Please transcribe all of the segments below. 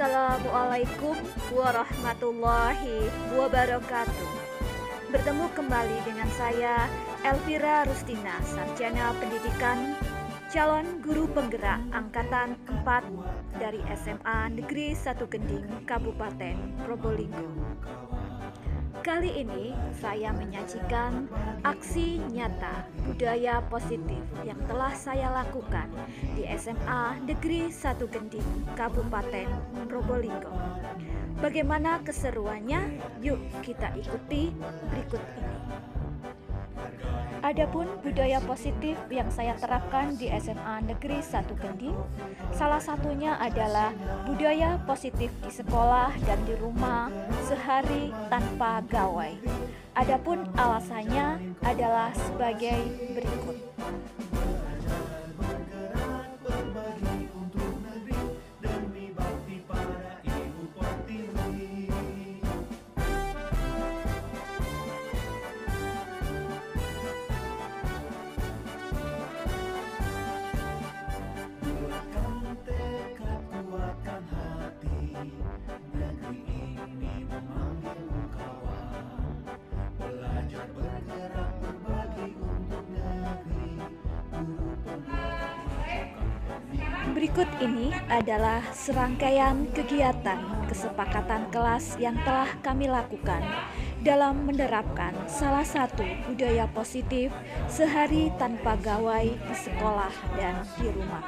Assalamualaikum warahmatullahi wabarakatuh. Bertemu kembali dengan saya, Elvira Rustina, Sarjana Pendidikan, calon guru penggerak Angkatan 4 dari SMA Negeri 1 Gending, Kabupaten Probolinggo. Kali ini saya menyajikan aksi nyata budaya positif yang telah saya lakukan di SMA Negeri 1 Gending, Kabupaten Probolinggo. Bagaimana keseruannya? Yuk kita ikuti berikut ini. Adapun budaya positif yang saya terapkan di SMA Negeri 1 Gending, salah satunya adalah budaya positif di sekolah dan di rumah sehari tanpa gawai. Adapun alasannya adalah sebagai berikut. Berikut ini adalah serangkaian kegiatan kesepakatan kelas yang telah kami lakukan dalam menerapkan salah satu budaya positif sehari tanpa gawai di sekolah dan di rumah.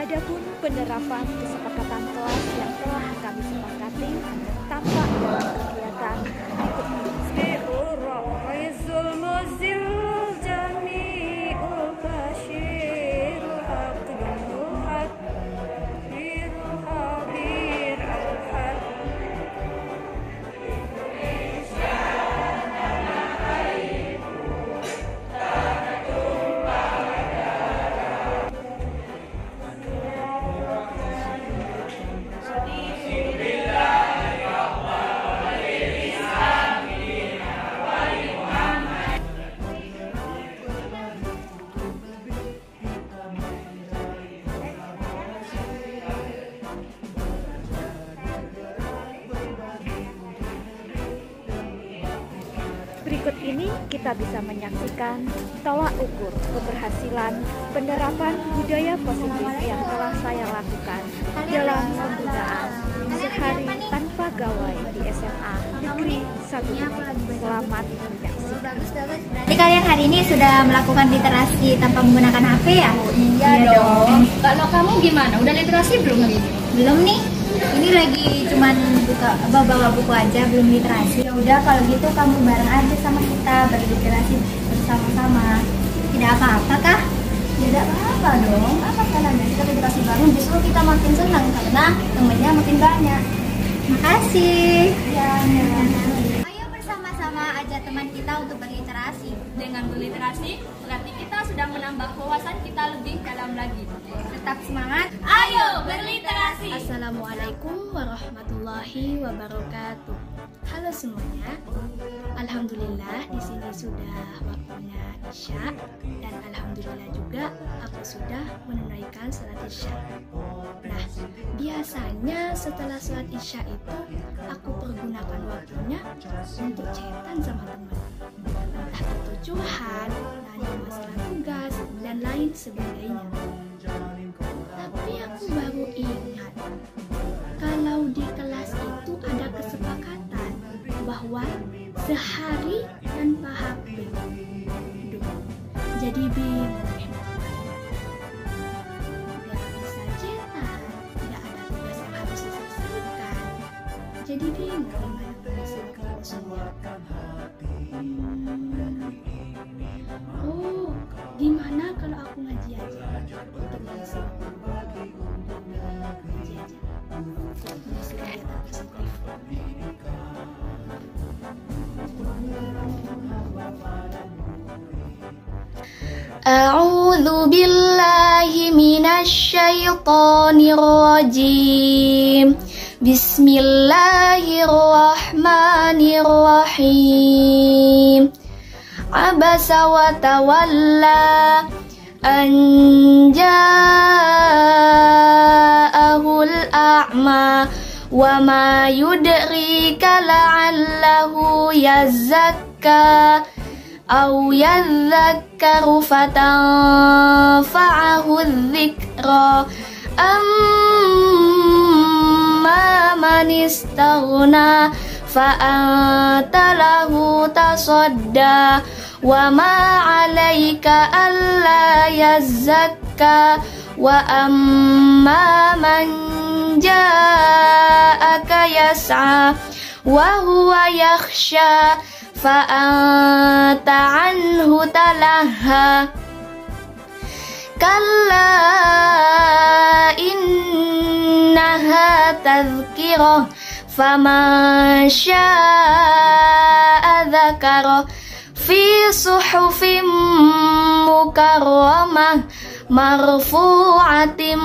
Adapun penerapan kesepakatan kelas yang telah kami sepakati tampak dalam kegiatan berikut ini. Berikut ini kita bisa menyaksikan tolak ukur keberhasilan penerapan budaya positif yang telah saya lakukan dalam penggunaan sehari tanpa gawai di SMA Negeri 1 Kediri. Selamat menyaksikan. Jadi kalian hari ini sudah melakukan literasi tanpa menggunakan HP ya? Iya dong. Kalau kamu gimana? Udah literasi belum hari ini? Belum nih. Ini lagi cuman bawa buku aja, belum literasi. Ya udah kalau gitu kamu bareng aja sama kita berliterasi bersama-sama. Tidak apa-apa kah? Tidak apa-apa dong. Apa salahnya kita literasi bareng? Justru kita makin senang karena temennya makin banyak. Makasih. Ya. Ayo bersama-sama aja teman kita untuk berliterasi. Dengan berliterasi, berarti kita sudah menambah wawasan kita lebih dalam lagi. Tetap semangat. Ayo berliterasi. Assalamualaikum warahmatullahi wabarakatuh. Halo semuanya. Alhamdulillah di sini sudah waktunya Isya dan alhamdulillah juga aku sudah menunaikan salat Isya. Nah, biasanya setelah salat Isya itu aku pergunakan waktunya untuk chatan sama teman. Entah itu curhat, nanya masalah tugas dan lain sebagainya. Tapi aku baru ingat kalau di kelas itu ada kesepakatan bahwa sehari tanpa HP. Duh, jadi bingung. Gak bisa cetak, gak ada tugas yang harus diselesaikan. Jadi bingung gimana penyelesaiannya. Oh, gimana kalau aku ngaji aja untuk mengisi waktu? Ngaji aja, mengisi kegiatan positif. A'udzu billahi minasy syaithanir rajim. Bismillahirrahmanirrahim. Abasa wa tawalla an ja'ahul a'ma wa ma yudrika la'allahu yazakka aw yadhakkaru fatanfa'ahu dzikra amma man istaghna fa'anta lahu tasadda wa ma 'alaika alla yazakka wa amma man ja'aka yas'a wa huwa yakhsha fa'anta 'anhu talaha kalla innaha tadhkirah faman syaa'a dzakara fi suhufin mukarramah marfu'atin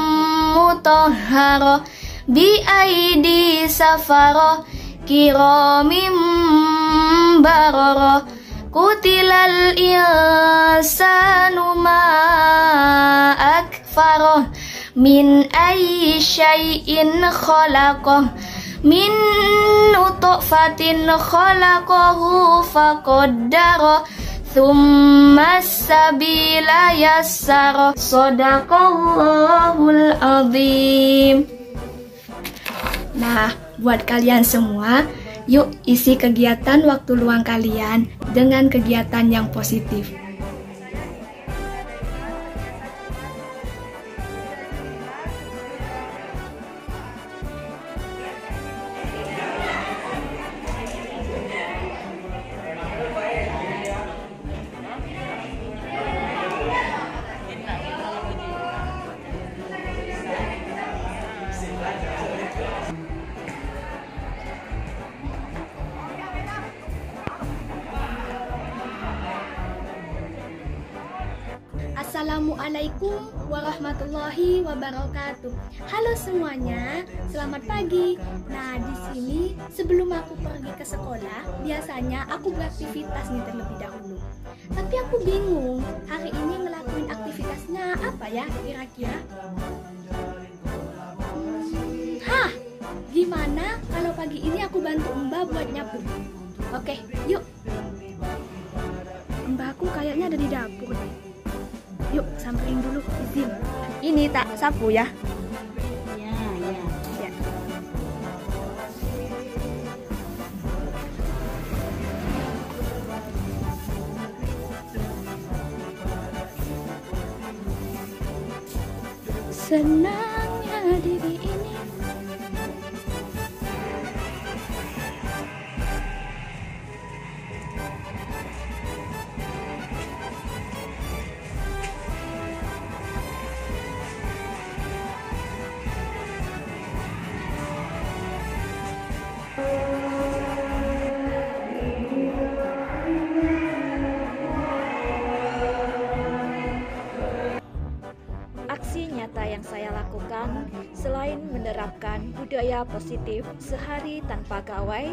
mutahharah bi aidi safarah kiramin bararah Qutilal insanu ma akfarah min ayyi syai'in khalaqah min nutfatin khalaqahu faqaddara thumma sabila yassara. Shadaqallahul azim. Nah, buat kalian semua, yuk isi kegiatan waktu luang kalian dengan kegiatan yang positif. Assalamualaikum warahmatullahi wabarakatuh. Halo semuanya, selamat pagi. Nah, di sini sebelum aku pergi ke sekolah, biasanya aku beraktivitas nih terlebih dahulu. Tapi aku bingung, hari ini ngelakuin aktivitasnya apa ya kira-kira? Hah, gimana kalau pagi ini aku bantu Mbak buat nyapu? Oke, yuk. Mbak aku kayaknya ada di dapur nih. Yuk, samperin dulu, izin. Ini tak sapu ya. Ya. Senangnya diri ini. Aksi nyata yang saya lakukan selain menerapkan budaya positif sehari tanpa gawai,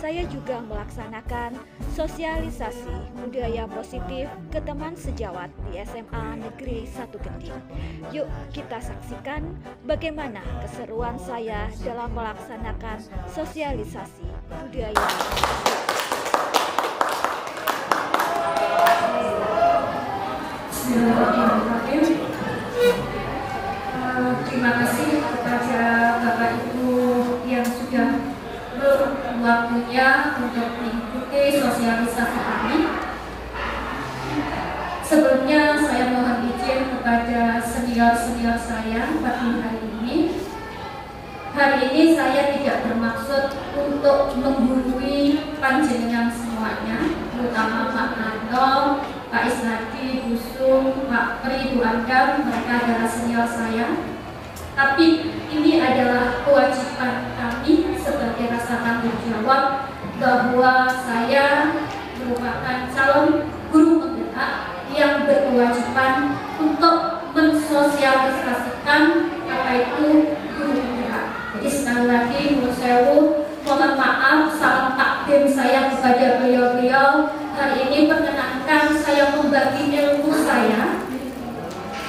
saya juga melaksanakan sosialisasi budaya positif ke teman sejawat di SMA Negeri 1 Kending. Yuk kita saksikan bagaimana keseruan saya dalam melaksanakan sosialisasi budaya. Bismillahirrahmanirrahim. Terima kasih kepada Bapak Ibu yang sudah meluangkan waktunya untuk mengikuti sosialisasi kami. Sebelumnya saya mohon izin kepada senior-senior saya pagi hari ini. Hari ini saya tidak bermaksud untuk menggurui panjenengan semuanya, terutama Pak Nanto, Pak Isnadi, Bu Sum, Pak Pri, Bu Andam, mereka adalah senior saya. Tapi ini adalah kewajiban kami sebagai rasa tanggung jawab bahwa saya merupakan calon guru penggerak yang berkewajiban untuk mensosialisasikan apa itu guru penggerak. Jadi sekali lagi menurut saya mohon maaf, salam takdim saya kepada beliau-beliau. Hari ini perkenankan saya membagi ilmu saya,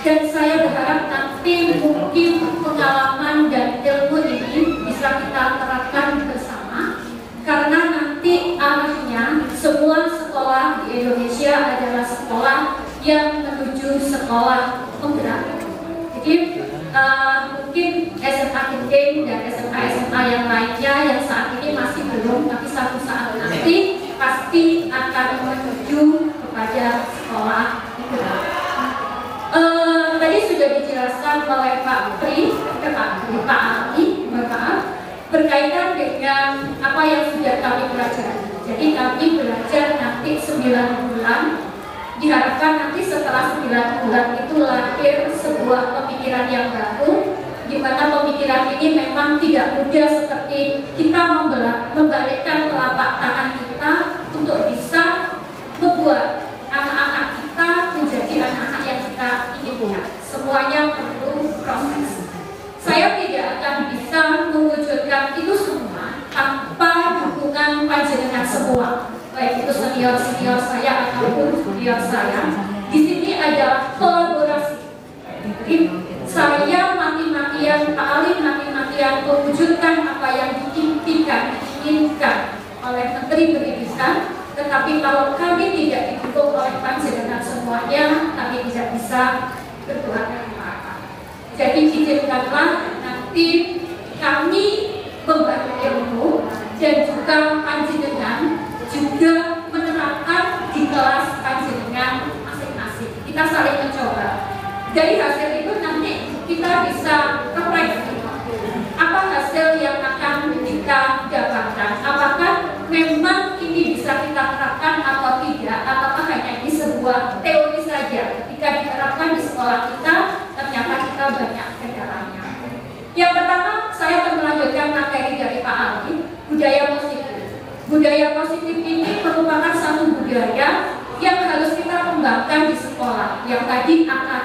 dan saya berharap nanti mungkin pengalaman dan ilmu ini bisa kita terapkan bersama, karena nanti arahnya semua sekolah di Indonesia adalah sekolah yang menuju sekolah penggerak. Jadi mungkin SMA Kending dan SMA yang lainnya yang saat ini masih belum, tapi satu saat nanti pasti akan menuju kepada sekolah penggerak. Tadi sudah dijelaskan oleh Pak Ali, berkaitan dengan apa yang sudah kami pelajari. Jadi kami belajar nanti 9 bulan. Diharapkan nanti setelah 9 bulan itu lahir sebuah pemikiran yang baru, di mana pemikiran ini memang tidak mudah seperti kita membalikkan telapak tangan kita untuk bisa membuat anak-anak kita menjadi anak-anak yang kita inginkan. Semuanya perlu proses. Saya tidak akan bisa mewujudkan itu semua tanpa dukungan panjenengan semua, baik itu senior-senior saya ataupun junior saya. Di sini adalah kolaborasi. Jadi saya mati-matian, Pak Ali mati-matian mewujudkan apa yang diinginkan oleh Menteri Pendidikan. Tetapi kalau kami tidak didukung oleh panjenengan semuanya, kami tidak bisa berbuat apa-apa. Jadi izinkanlah nanti kami membagi ilmu dan juga panjenengan juga menerapkan di kelas panjenengan masing-masing. Kita saling mencoba. Dari hasil itu nanti kita bisa refleksi apa hasil yang akan kita dapatkan. Apakah memang ini bisa kita terapkan atau tidak, ataukah hanya ini sebuah teori saja. Ketika diterapkan di sekolah kita, ternyata kita banyak kendalanya. Yang pertama, saya akan melanjutkan materi dari Pak Ali, budaya positif. Budaya positif ini merupakan satu budaya yang harus kita kembangkan di sekolah. Yang tadi akan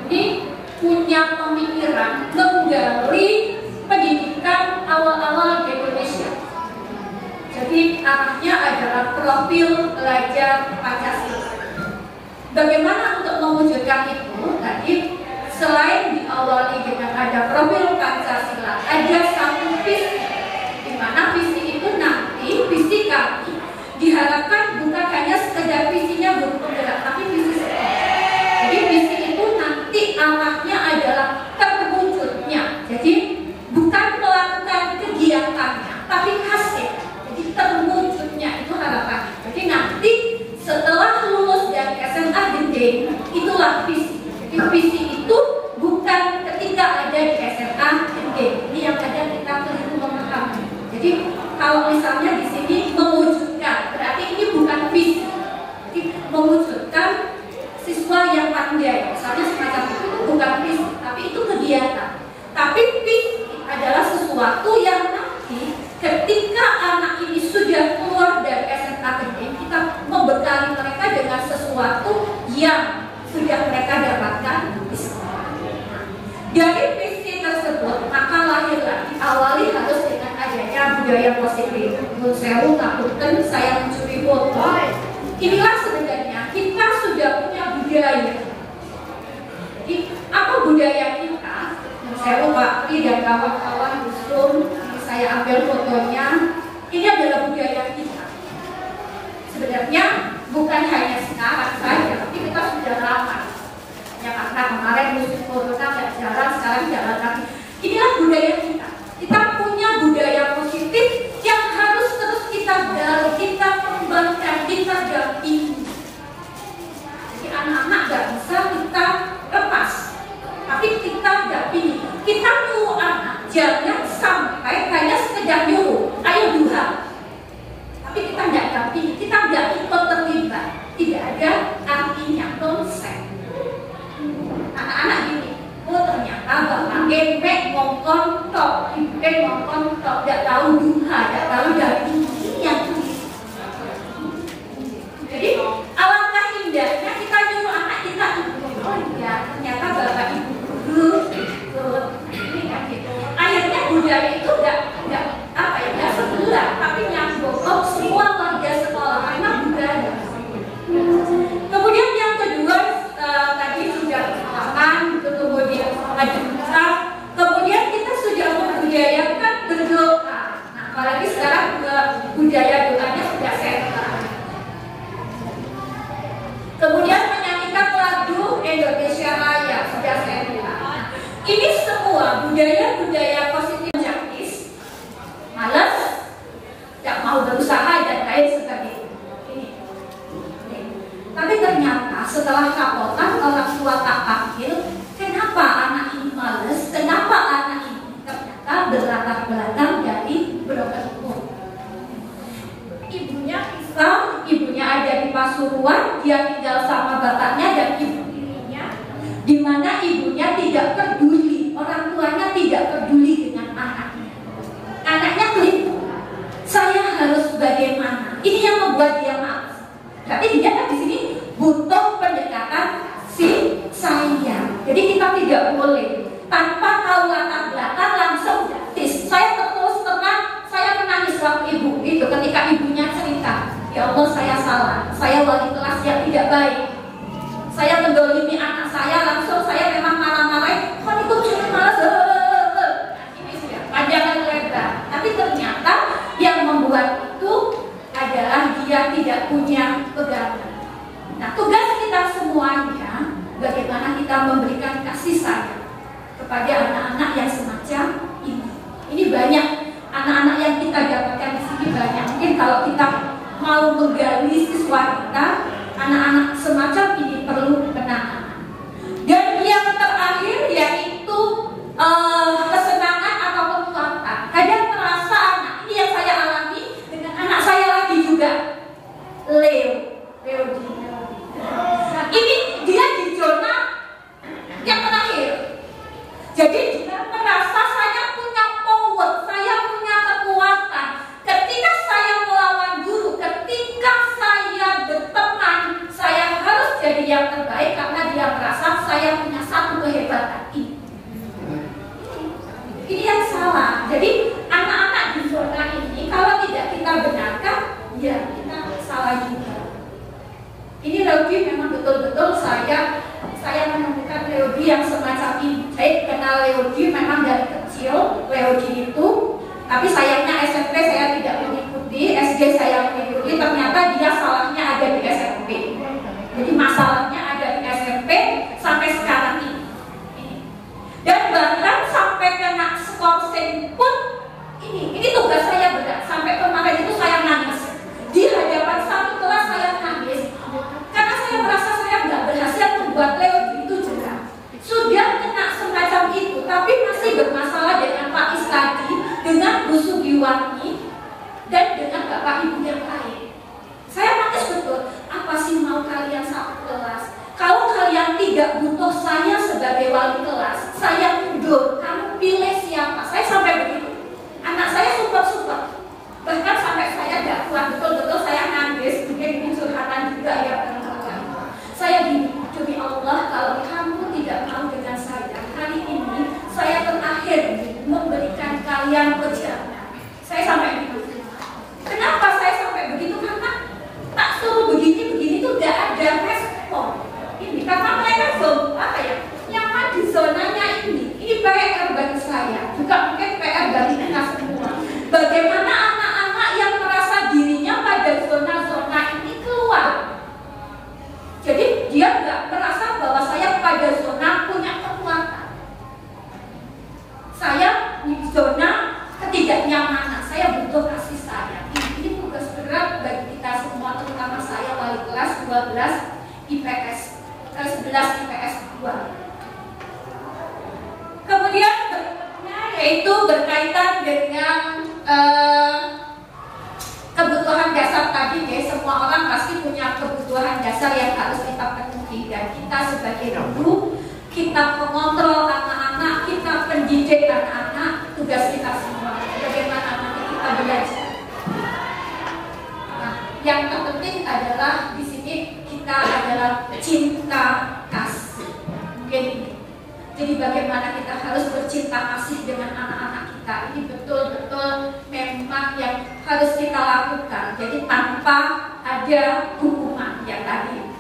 ini punya pemikiran menggali pendidikan awal-awal di Indonesia. Jadi arahnya adalah profil belajar Pancasila. Bagaimana untuk mewujudkan itu? Tadi selain diawali dengan ada profil Pancasila, ada satu visi, di mana visi itu nanti visi kami diharapkan bukan hanya sekedar visinya guru penggerak, tapi visi sekolah. Jadi visi itu nanti arahnya adalah terwujudnya. Jadi bukan melakukan kegiatannya, tapi hasil. Jadi terwujudnya itu harapannya. Jadi nanti setelah lulus dari SMA Gending, itulah visi. Jadi visi itu bukan ketika ada di SMA Gending. Ini yang kadang kita keliru memahami. Jadi kalau misalnya di sini mewujudkan, berarti ini bukan visi. Jadi mewujudkan siswa yang pandai, misalnya semacam itu bukan visi, tapi itu kegiatan. Tapi visi adalah sesuatu yang nanti ketika anak ini sudah keluar dari SMA Gending, kita membekali mereka dengan sesuatu yang sudah mereka dapatkan di sekolah. Dari visi tersebut, maka lahirlah diawali harus dengan adanya budaya positif. Menurut saya, saya mencuri foto. Inilah sebenarnya kita sudah punya budaya. Jadi apa budaya kita? Saya Pak Pri dan kawan-kawan di Zoom, saya ambil fotonya. Ini adalah budaya kita. Sebenarnya bukan hanya sekarang saja, tapi kita sudah lama. Ya karena kemarin musim corona nggak jalan, sekarang jalan lagi. Inilah budaya kita. Kita punya budaya positif yang harus terus kita gali, kita kembangkan, kita dampingi. Jadi anak-anak nggak bisa kita lepas, tapi kita dampingi. Kita nyuruh anak, jangan sampai hanya sekedar nyuruh, ayo duha. Tapi kita nggak dampingi, kita nggak ikut terlibat. Tidak ada artinya konsep. Anak-anak gini, oh ternyata bapak emek ngongkon tok, ibu ngongkon tok, nggak tahu duha, nggak tahu dampingi. Ini yang tulis. Jadi alangkah indahnya kita nyuruh anak kita, oh iya ternyata bapak ibu guru, ini kan gitu. Akhirnya budaya itu nggak apa ya sebelah, tapi nyambung semua warga sekolah karena budaya. Kemudian yang kedua tadi sudah makan, kemudian ngajar, kemudian kita sudah membudayakan berdoa. Nah, apalagi sekarang budaya doanya sudah sehat. Kemudian menyanyikan lagu Indonesia Raya sudah sehat. Ini semua budaya-budaya positif jaktis, malas, tidak mau berusaha dan lain sebagainya. Tapi ternyata setelah kapotan orang tua tak panggil, kenapa anak ini males? Kenapa anak ini ternyata berlatar belakang dari broken home? Ibunya Islam, ibunya ada di Pasuruan, dia tinggal sama bapaknya dan ibunya, di mana ibunya tidak peduli, orang tuanya tidak peduli dengan anaknya. Anaknya keliru. Saya harus bagaimana? Ini yang membuat dia malas. Berarti dia kan di sini butuh pendekatan si sayang. Jadi kita tidak boleh tanpa tahu latar belakang langsung gratis. Saya terus terang, saya menangis waktu ibu itu ketika ibunya cerita, ya Allah saya salah, saya wali kelas yang tidak baik, saya mendolimi anak saya, langsung saya memang marah-marah. Kok itu cuma malas? Ini sudah panjangan lebar. Tapi ternyata yang membuat itu adalah dia tidak punya pegangan. Nah, tugas kita semuanya bagaimana kita memberikan kasih sayang kepada anak-anak yang semacam ini. Ini banyak anak-anak yang kita dapatkan di sini banyak. Mungkin kalau kita mau menggali siswa kita, anak-anak semacam ini perlu penanganan. Dan yang terakhir yaitu kesenangan atau kekuatan. Kadang merasa anak ini yang saya alami dengan anak saya lagi juga, Leo. Ini dia di zona yang terakhir. Jadi dia merasa saya punya power, saya punya kekuatan. Ketika saya melawan guru, ketika saya berteman, saya harus jadi yang terbaik karena mengenal Leodi memang dari kecil, Leodi itu. Tapi sayangnya SMP saya tidak mengikuti, SD saya mengikuti, ternyata dia salahnya ada di SMP. Jadi masalahnya ada di SMP sampai sekarang ini. Dan bahkan sampai kena skorsing pun ini tugas saya berat. Sampai kemarin itu saya nangis di hadapan satu kelas, saya nangis karena saya merasa saya nggak berhasil membuat Leodi itu jerah. Sudah kena semacam itu, tapi masih bermasalah dengan Pak Isladi, dengan Bu Sugiwati, dan dengan Bapak Ibu yang lain. Saya nangis betul. Apa sih mau kalian satu kelas? Kalau kalian tidak butuh saya sebagai wali kelas, saya mundur. Kamu pilih siapa? Saya sampai begitu. Anak saya support. Bahkan sampai saya tidak kuat, betul-betul saya nangis. Mungkin ini curhatan juga ya teman-teman. Saya gini, demi Allah, kalau kamu tidak mau dengan saya, kali ini saya terakhir memberikan kalian ujian. Saya sampai begitu. Kenapa saya sampai begitu? Karena tak suruh begini itu tidak ada respon. Ini karena mereka nyaman di zonanya ini. Ini PR bagi saya, juga mungkin PR bagi kita semua. Bagaimana anak-anak yang merasa dirinya pada zona-zona ini keluar. Jadi dia nggak merasa bahwa saya pada zona punya kekuatan. Saya di zona ketidaknyamanan. Saya butuh kasih sayang. Ini tugas berat bagi kita semua, terutama saya wali kelas 12 IPS 11 IPS 2. Kemudian berikutnya yaitu berkaitan dengan kebutuhan dasar tadi, guys. Semua orang pasti punya kebutuhan dasar yang harus kita penuhi, dan kita sebagai guru, kita mengontrol anak-anak, kita pendidik anak-anak, tugas kita semua bagaimana nanti kita belajar. Nah, yang terpenting adalah di sini kita adalah cinta kasih. Mungkin ini. Jadi bagaimana kita harus bercinta kasih dengan anak-anak kita, ini betul-betul memang yang harus kita lakukan. Jadi tanpa ada hukuman yang tadi.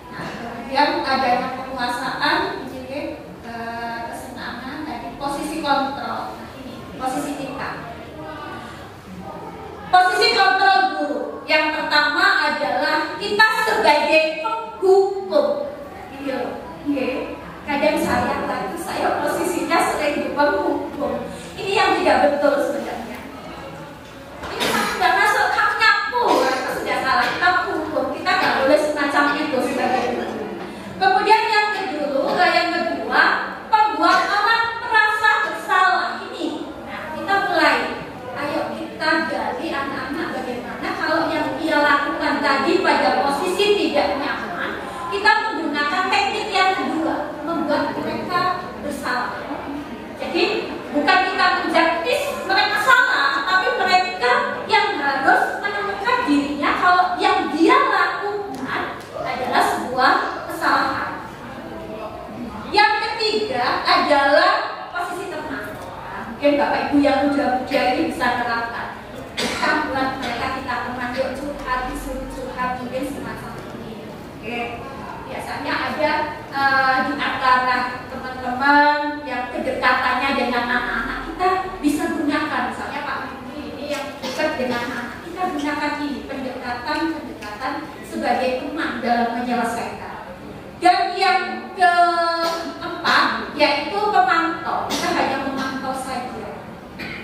Nah, kemudian adanya penguasaan, ini kesenangan tadi, posisi kontrol. Nah, ini posisi kita. Posisi kontrol guru. Yang pertama adalah kita sebagai penghukum. Ini loh, kadang saya posisinya sering di penghukum. Ini yang tidak betul sebenarnya. Ini sudah masuk hak nyapu, itu sudah salah. Kita penghukum, kita nggak boleh semacam itu sebagai guru. Kemudian yang kedua, membuat orang merasa bersalah. Ini, nah kita mulai. Ayo kita gali anak-anak bagaimana kalau yang ia lakukan tadi pada posisi tidak nyaman, kita menggunakan teknik yang kedua, membuat mereka bersalah. Jadi bukan kita menjudge mereka salah, tapi mereka yang harus menemukan dirinya kalau yang dia lakukan adalah sebuah kesalahan. Yang ketiga adalah posisi tenang. Nah, mungkin Bapak Ibu yang muda-muda ini bisa terapkan. Kita buat mereka kita tenang, yuk curhat, disuruh curhat, mungkin semacam ini. Oke. Biasanya ada di antara teman-teman yang kedekatannya dengan anak-anak, kita bisa gunakan, misalnya Pak ini yang dekat dengan anak, kita gunakan ini pendekatan sebagai teman dalam menyelesaikan. Dan yang keempat yaitu pemantau, kita hanya memantau saja.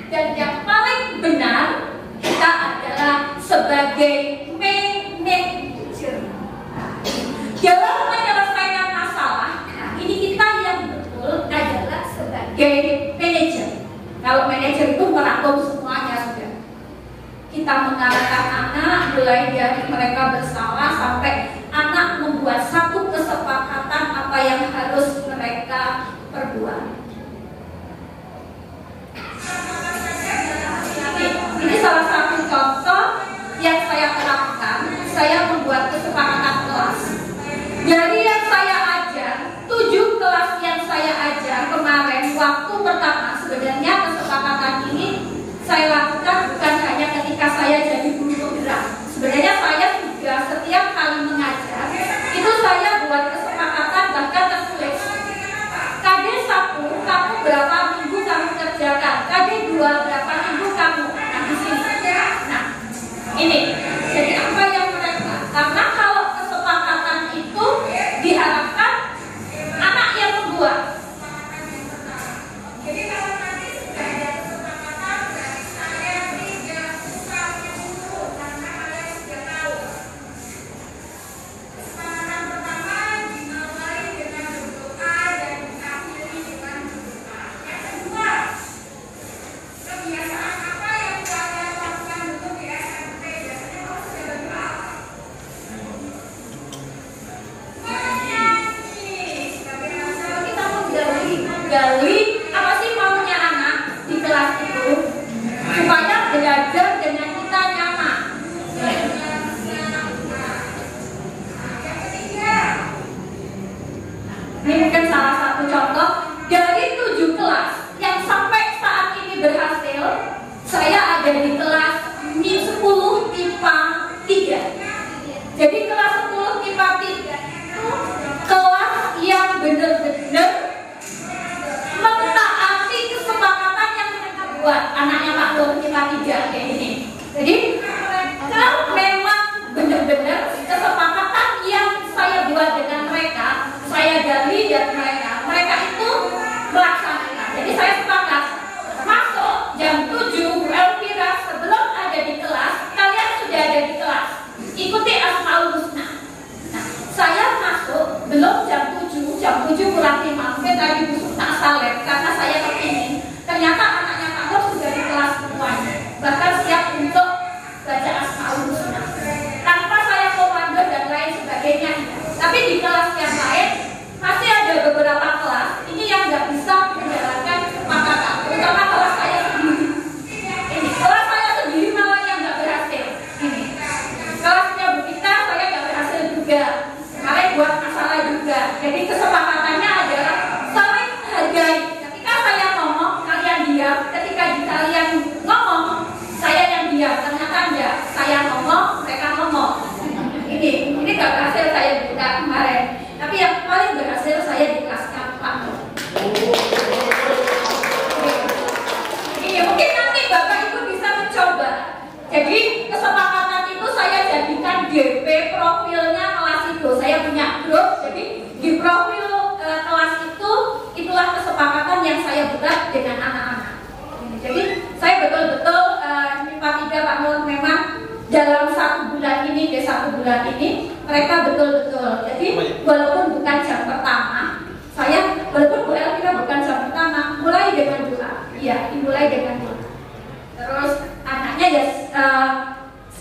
Dan yang paling benar kita adalah sebagai manajer. Dalam menyelesaikan masalah, ini kita yang betul adalah sebagai manajer. Kalau manajer itu merangkum semuanya sudah. Kita mengarahkan anak mulai dari mereka bersalah sampai anak membuat satu kesepakatan apa yang harus mereka perbuat. Ini salah satu contoh yang saya terapkan. Saya membuat kesepakatan kelas. Dari yang saya ajar, 7 kelas yang saya ajar kemarin, waktu pertama sebenarnya kesepakatan ini saya lakukan bukan hanya ketika saya jadi guru penggerak. Sebenarnya saya juga setiap kali mengajar, itu saya gali apa sih maunya anak di kelas itu supaya belajar dengan kita nyaman. Ini mungkin salah satu contoh dari 7 kelas yang sampai saat ini berhasil. Saya ada di kelas 10 IPA 3. Jadi kelas 10 IPA 3 itu kelas yang benar-benar mentaati kesepakatan yang mereka buat. Anaknya Pak Nur IPA 3 kayak ini. Jadi kalau memang benar-benar kesepakatan yang saya buat dengan mereka, saya gali dari mereka itu melaksanakan. Jadi saya sepakat masuk jam 7 Bu Elvira sebelum ada di kelas, kalian sudah ada di kelas, ikuti Asmaul Husna. Nah, saya masuk belum jam 7 kurang 5, mungkin tadi Bu Sukna saleh karena saya kepingin ternyata anaknya Pak Nur sudah di kelas semuanya, bahkan siap untuk baca Asmaul Husna tanpa saya komando dan lain sebagainya. Tapi di kelas yang lain masih ada beberapa kelas ini yang nggak bisa menjalankan kesepakatan, terutama kelas saya sendiri. Ini kelas saya sendiri malah yang nggak berhasil. Ini kelasnya Bu Vita saya nggak berhasil juga. Kemarin buat masalah juga. Jadi kesepakatannya adalah saling hargai. Ketika saya ngomong kalian diam. Ketika kalian ngomong saya yang diam. Ternyata enggak. Saya ngomong mereka ngomong. Ini nggak berhasil saya buka kemarin. Tapi yang paling berhasil saya di kelas Pak Nur. Ini mungkin nanti Bapak Ibu bisa mencoba. Jadi kesepakatan itu saya jadikan GP profilnya kelas itu. Saya punya grup. Jadi di profil kelas itu itulah kesepakatan yang saya buat dengan anak-anak. Jadi saya betul-betul Pak Ida Pak Nur memang dalam 1 bulan ini, di 1 bulan ini mereka betul-betul. Jadi walaupun bukan jam pertama, saya walaupun Bu Elvira bukan jam pertama, mulai dengan doa. Iya, dimulai dengan doa. Terus anaknya ya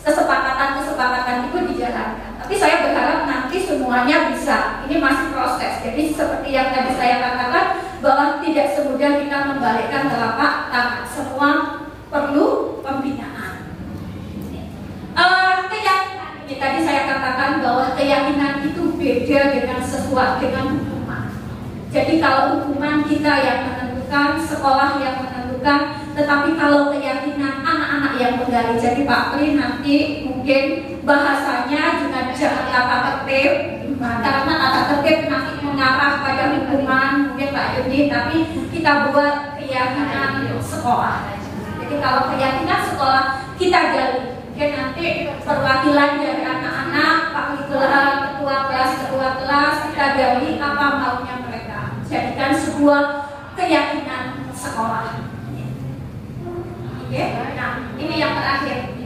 kesepakatan itu dijalankan. Tapi saya berharap nanti semuanya bisa. Ini masih proses. Jadi seperti yang tadi saya katakan bahwa tidak semudah kita membalikkan telapak tangan. Semua perlu pembinaan. Keyakinan ini tadi saya katakan bahwa keyakinan itu beda dengan sesuatu dengan hukuman. Jadi kalau hukuman kita yang menentukan, sekolah yang menentukan, tetapi kalau keyakinan anak-anak yang menggali. Jadi Pak Pri nanti mungkin bahasanya juga jangan tata tertib, karena tata tertib nanti mengarah pada hukuman mungkin Pak Yudi, tapi kita buat keyakinan sekolah. Jadi kalau keyakinan sekolah kita gali. Mungkin nanti perwakilan dari anak-anak, Pak ketua kelas kita gali apa maunya mereka. Jadikan sebuah keyakinan sekolah. Oke, nah ini yang terakhir.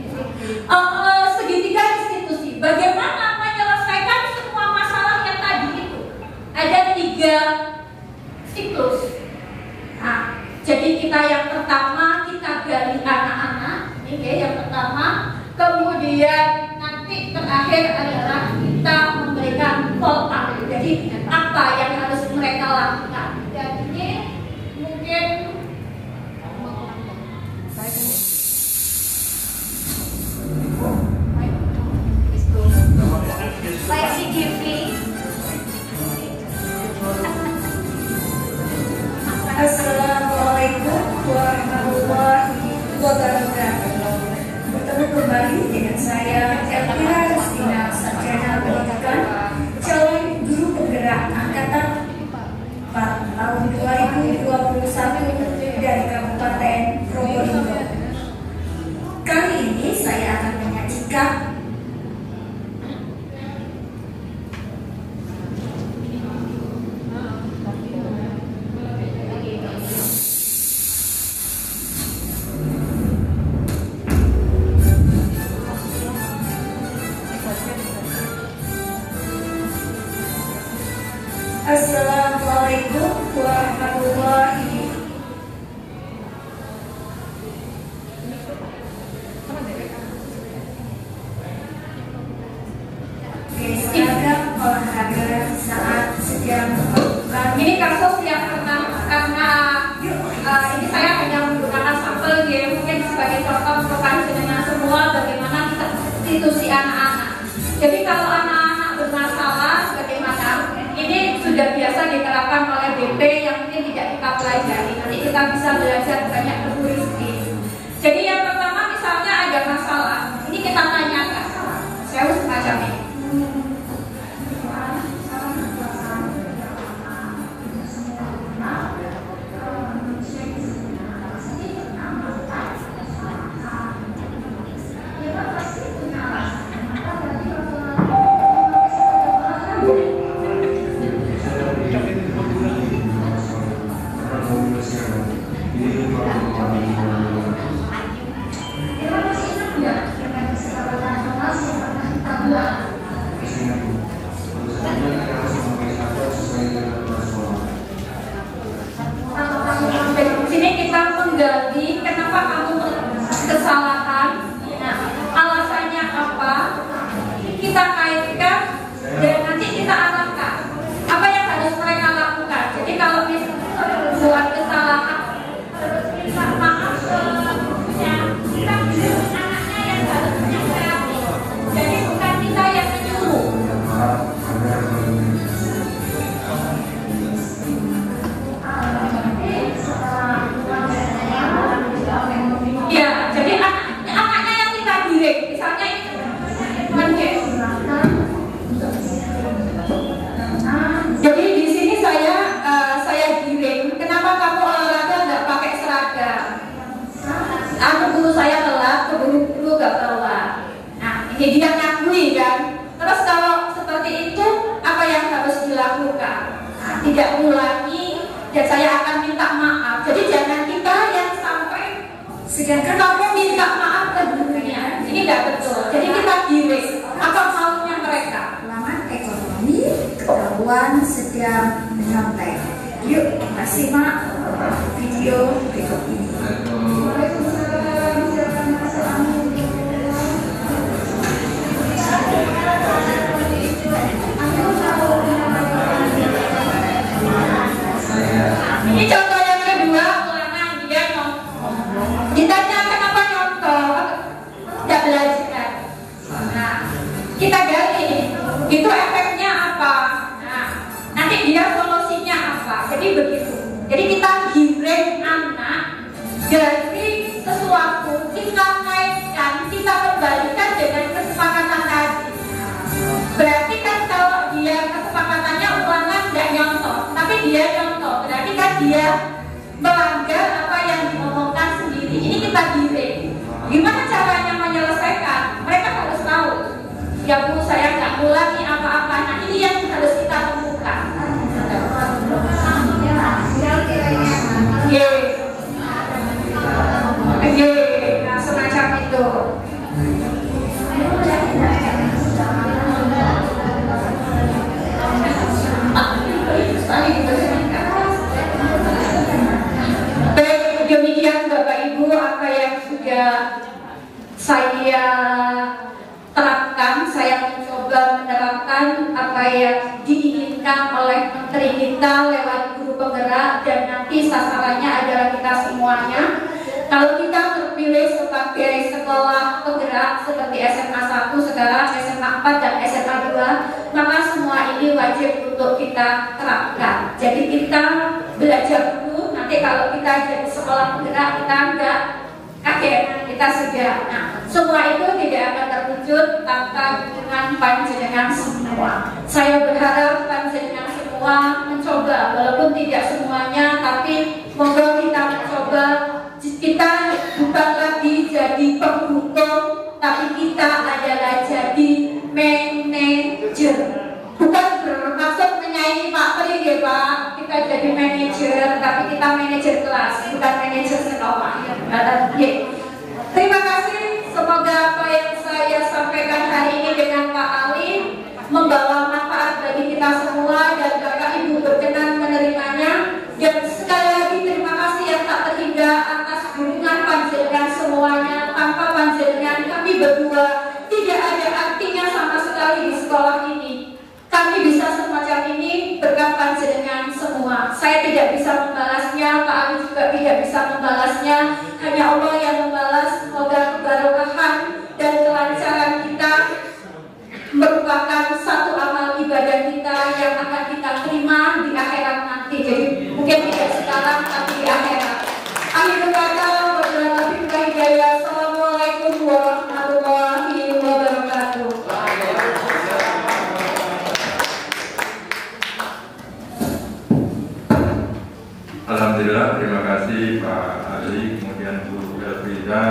Segitiga institusi. Bagaimana menyelesaikan semua masalah yang tadi itu? Ada 3 siklus. Nah, jadi kita yang pertama kita gali anak-anak. Ini yang pertama. Kemudian nanti terakhir adalah kita memberikan total. Jadi apa yang harus mereka lakukan? Dan ini mungkin saya si Givi. Assalamualaikum warahmatullahi wabarakatuh. Bertemu kembali dengan saya Elvira Rustina, sarjana pendidikan, calon guru penggerak angkatan 4 tahun 2021 dari Kabupaten Probolinggo. Kali ini saya akan menyajikan Assalamualaikum warahmatullahi wabarakatuh. Assalamualaikum warahmatullahi sebagai contoh untuk panjenengan semua bagaimana kita institusi anak-anak. Jadi kalau anak-anak bermasalah bagaimana, ini sudah biasa diterapkan oleh BP yang mungkin tidak kita pelajari. Nanti kita bisa belajar banyak heuristik. Jadi yang pertama misalnya ada masalah, ini kita tanyakan, saya semacam ini. Sini kita menggali kenapa kamu kesalahan, nah, alasannya apa, kita kaitkan dan nanti kita arahkan apa yang harus mereka lakukan. Jadi kalau misalnya buat kesalahan, minta maaf ya, kita anaknya yang harusnya kreatif. Jadi bukan kita yang menyuruh. Ya, jadi anaknya yang kita giring, misalnya jadi di sini saya giring. Kenapa kamu olahraga nggak pakai seragam? Aku dulu saya telat, keburu dulu nggak telat. Nah, ini dia ngakui kan. Terus kalau seperti itu, apa yang harus dilakukan? Nah, tidak ulangi, dan saya akan minta maaf. Jadi jangan kita yang sampai sedangkan kamu minta maaf ke gurunya. Ini tidak betul. Jadi kita giring. Apa maunya mereka? Pengamat ekonomi ketahuan sedang menyontek. Yuk kita simak video berikut ini. Ini contoh yang kedua, ulangan dia nyontoh. Ditanya kenapa nyontoh? Tidak belajar. Nah, kita gali. Itu efeknya apa? Nah, nanti dia solusinya apa? Jadi begitu. Jadi kita giring anak dari sesuatu, kita kaitkan, kita kembalikan dengan kesepakatan tadi. Berarti kan kalau dia kesepakatannya ulangan nggak nyontoh, tapi dia nyontoh, berarti kan dia melanggar apa yang diomongkan sendiri. Ini kita giring. Gimana caranya menyelesaikan? Mereka harus tahu. Ya Bu, saya nggak ulangi apa-apa. Nah, ini yang harus kita temukan. Nah, semacam itu. Baik, demikian Bapak Ibu apa yang sudah saya terapkan. Saya mencoba menerapkan apa yang diinginkan oleh menteri kita lewat guru penggerak, dan nanti sasarannya adalah kita semuanya. Kalau kita terpilih sebagai sekolah penggerak seperti SMA 1 sekarang, SMA 4 dan SMA 2, maka semua ini wajib untuk kita terapkan. Jadi kita belajar dulu, nanti kalau kita jadi sekolah penggerak kita enggak kaget, kita sudah. Nah, semua itu tidak akan terwujud tanpa dukungan panjenengan semua. Saya berharap panjenengan semua mencoba, walaupun tidak semuanya, tapi semoga kita mencoba. Kita bukan lagi jadi penghukum, tapi kita adalah jadi manajer. Bukan bermaksud menyaingi Pak Pri ya Pak. Kita jadi manajer, tapi kita manajer kelas, bukan manajer sekolah. Terima kasih. Semoga apa yang saya sampaikan hari ini dengan Pak Ali membawa manfaat bagi kita semua, dan Bapak Ibu berkenan menerimanya. Dan sekali lagi terima kasih yang tak terhingga atas dukungan panjenengan semuanya. Tanpa panjenengan kami berdua tidak ada artinya sama sekali di sekolah ini. Kami bisa semacam ini berkat panjenengan semua. Saya tidak bisa membalasnya, Pak Ali juga tidak bisa membalasnya. Hanya Allah yang membalas. Mungkin tidak sekarang, tapi di akhirat. Akhir kata, berdoa hidayah. Assalamualaikum warahmatullahi wabarakatuh. Alhamdulillah, terima kasih Pak Ali, kemudian Bu Elvira.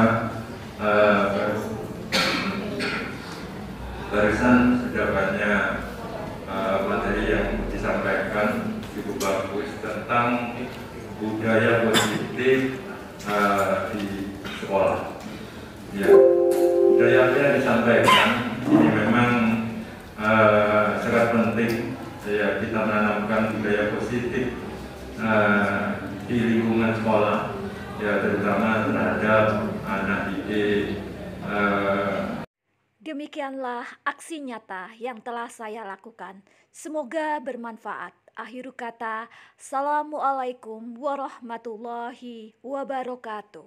Barusan sudah banyak materi yang disampaikan cukup bagus tentang budaya positif di sekolah. Ya, budaya yang disampaikan ini memang sangat penting. Ya, kita menanamkan budaya positif di lingkungan sekolah, ya terutama terhadap anak didik. Demikianlah aksi nyata yang telah saya lakukan. Semoga bermanfaat. Akhir kata, Assalamualaikum warahmatullahi wabarakatuh.